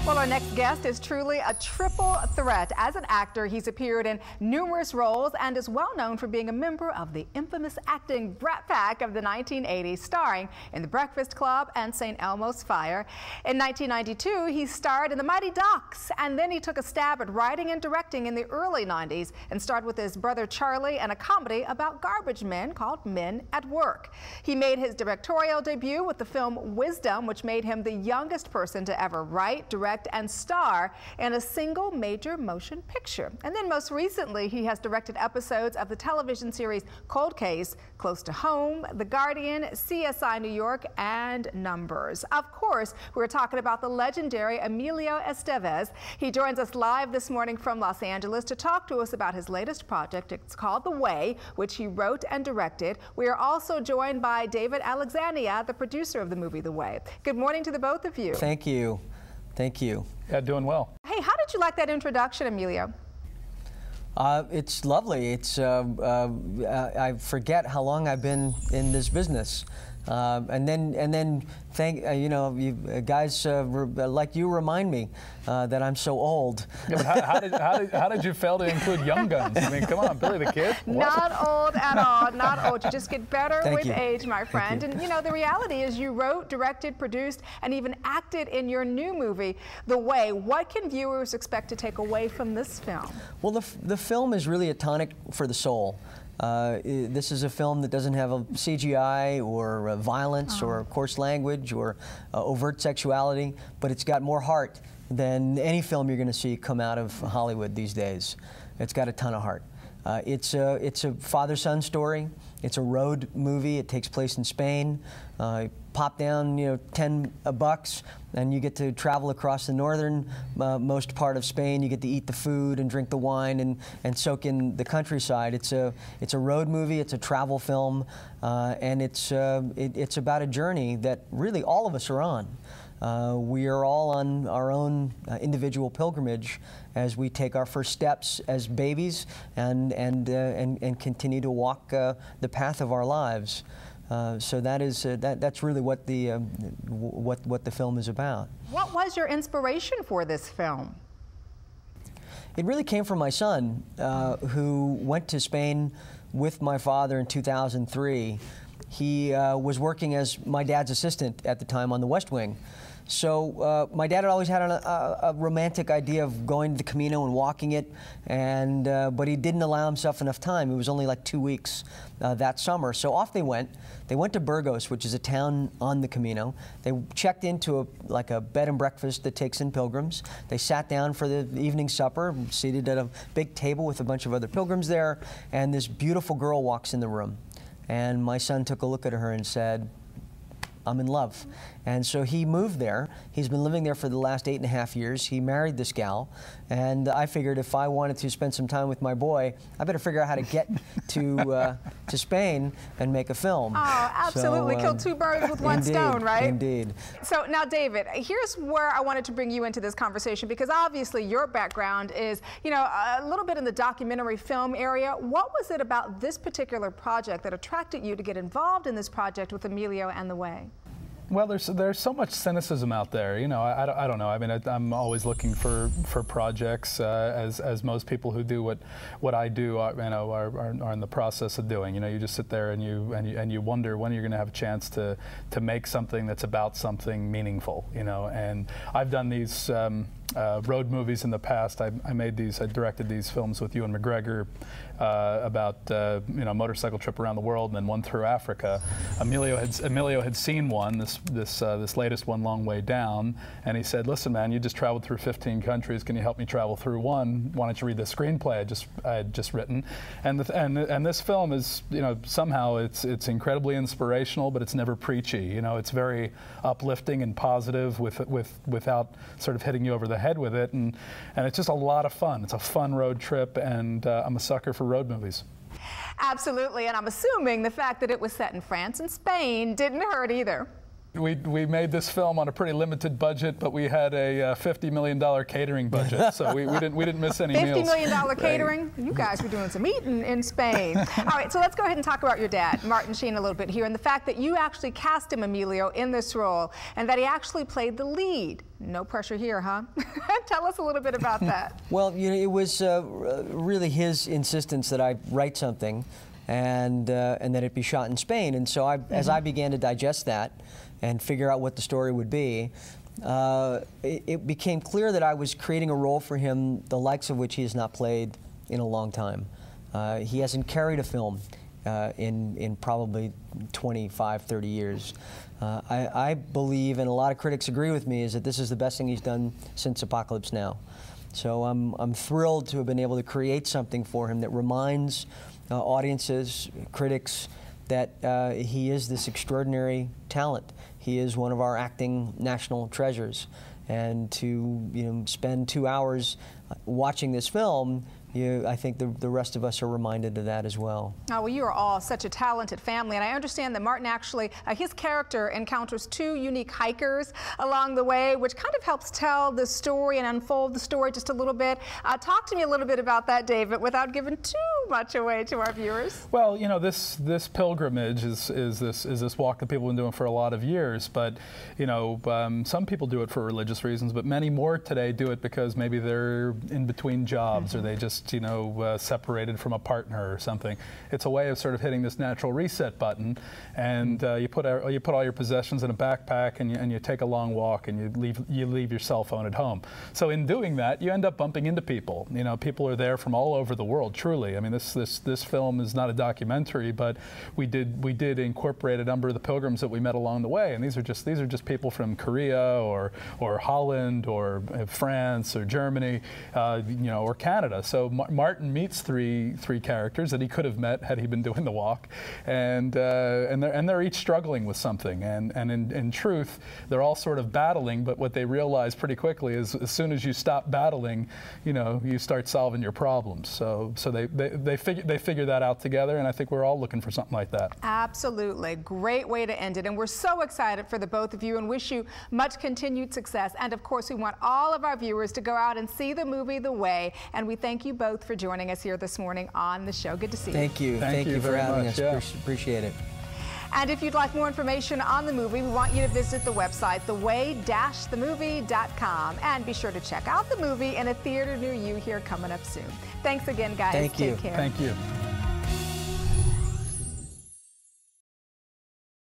Well, our next guest is truly a triple threat. As an actor, he's appeared in numerous roles and is well known for being a member of the infamous acting Brat Pack of the 1980s, starring in The Breakfast Club and St. Elmo's Fire. In 1992, he starred in The Mighty Ducks, and then he took a stab at writing and directing in the early 90s and starred with his brother Charlie in a comedy about garbage men called Men at Work. He made his directorial debut with the film Wisdom, which made him the youngest person to ever write, direct, and star in a single major motion picture. And then most recently, he has directed episodes of the television series Cold Case, Close to Home, The Guardian, CSI New York, and Numbers. Of course, we're talking about the legendary Emilio Estevez. He joins us live this morning from Los Angeles to talk to us about his latest project. It's called The Way, which he wrote and directed. We are also joined by David Alexandria, the producer of the movie The Way. Good morning to the both of you. Thank you. Thank you. Yeah, doing well. Hey, how did you like that introduction, Emilio? It's lovely. It's I forget how long I've been in this business, and then thank you know, guys like you remind me that I'm so old. Yeah, but how did you fail to include Young Guns? I mean, come on, Billy the Kid. Not old at all. Not old. You just get better Thank with you. age, my friend. You. And you know, the reality is you wrote, directed, produced, and even acted in your new movie, The Way. What can viewers expect to take away from this film? Well, the film is really a tonic for the soul. This is a film that doesn't have a CGI or violence or coarse language or overt sexuality, but it's got more heart than any film you're going to see come out of Hollywood these days. It's got a ton of heart. It's a father-son story. It's a road movie. It takes place in Spain. Pop down, you know, $10 and you get to travel across the northern most part of Spain. You get to eat the food and drink the wine and soak in the countryside. It's a road movie. It's a travel film, and it's about a journey that really all of us are on. We are all on our own individual pilgrimage as we take our first steps as babies and continue to walk the path of our lives. So that's really what the film is about. What was your inspiration for this film? It really came from my son, who went to Spain with my father in 2003. He was working as my dad's assistant at the time on the West Wing. So my dad had always had a romantic idea of going to the Camino and walking it, but he didn't allow himself enough time. It was only like 2 weeks that summer. So off they went. They went to Burgos, which is a town on the Camino. They checked into a bed and breakfast that takes in pilgrims. They sat down for the evening supper, seated at a big table with a bunch of other pilgrims there, and this beautiful girl walks in the room. And my son took a look at her and said, "I'm in love." And so he moved there. He's been living there for the last 8.5 years. He married this gal, and I figured if I wanted to spend some time with my boy, I better figure out how to get to Spain and make a film. Oh, absolutely. So, Kill two birds with one indeed, stone, right? Indeed. So now, David, here's where I wanted to bring you into this conversation, because obviously your background is, you know, a little bit in the documentary film area. What was it about this particular project that attracted you to get involved in this project with Emilio and The Way? Well, there's so much cynicism out there. You know, I don't know. I mean, I'm always looking for projects, as most people who do what I do, you know, are in the process of doing. You know, you just sit there and you wonder when you're going to have a chance to make something that's about something meaningful. You know, and I've done these road movies in the past. I directed these films with Ewan McGregor about you know, a motorcycle trip around the world, and then one through Africa. Emilio had seen one, this latest one, Long Way Down, and he said, "Listen, man, you just traveled through 15 countries. Can you help me travel through one? Why don't you read the screenplay I had just written?" And this film is, you know, somehow it's incredibly inspirational, but it's never preachy. You know, it's very uplifting and positive without sort of hitting you over the head with it, and it's just a lot of fun. It's a fun road trip, and I'm a sucker for road movies. Absolutely, and I'm assuming the fact that it was set in France and Spain didn't hurt either. We made this film on a pretty limited budget, but we had a $50 million catering budget, so we didn't miss any meals. $50 million catering? Right. You guys were doing some eating in Spain. All right, so let's go ahead and talk about your dad, Martin Sheen, a little bit here, and the fact that you actually cast him, Emilio, in this role, and that he actually played the lead. No pressure here, huh? Tell us a little bit about that. Well, you know, it was really his insistence that I write something and that it be shot in Spain. And so as I began to digest that and figure out what the story would be, it became clear that I was creating a role for him the likes of which he has not played in a long time. He hasn't carried a film in probably 25, 30 years. I believe, and a lot of critics agree with me, is that this is the best thing he's done since Apocalypse Now. So I'm thrilled to have been able to create something for him that reminds audiences, critics, that he is this extraordinary talent. He is one of our acting national treasures. And to spend 2 hours watching this film, I think the rest of us are reminded of that as well. Oh, well, you are all such a talented family, and I understand that Martin actually, his character encounters 2 unique hikers along the way, which kind of helps tell the story and unfold the story just a little bit. Talk to me a little bit about that, David, without giving too much away to our viewers. Well, you know, this pilgrimage is this walk that people have been doing for a lot of years, but you know, some people do it for religious reasons, but many more today do it because maybe they're in between jobs or they just separated from a partner or something. It's a way of sort of hitting this natural reset button, and you put all your possessions in a backpack and you take a long walk and you leave your cell phone at home. So in doing that, you end up bumping into people. You know, people are there from all over the world. Truly, I mean, this film is not a documentary, but we did incorporate a number of the pilgrims that we met along the way, and these are just people from Korea or Holland or France or Germany, or Canada. So Martin meets three characters that he could have met had he been doing the walk, and they're each struggling with something, and in truth, they're all sort of battling. But what they realize pretty quickly is, as soon as you stop battling, you start solving your problems. So they figure that out together, and I think we're all looking for something like that. Absolutely, great way to end it, and we're so excited for the both of you, and wish you much continued success. And of course, we want all of our viewers to go out and see the movie The Way, and we thank you both for joining us here this morning on the show. Good to see you. Thank you. Thank you for having us. Yeah. Appreciate it. And if you'd like more information on the movie, we want you to visit the website, theway-themovie.com. And be sure to check out the movie in a theater near you here coming up soon. Thanks again, guys. Thank you. Take care. Thank you.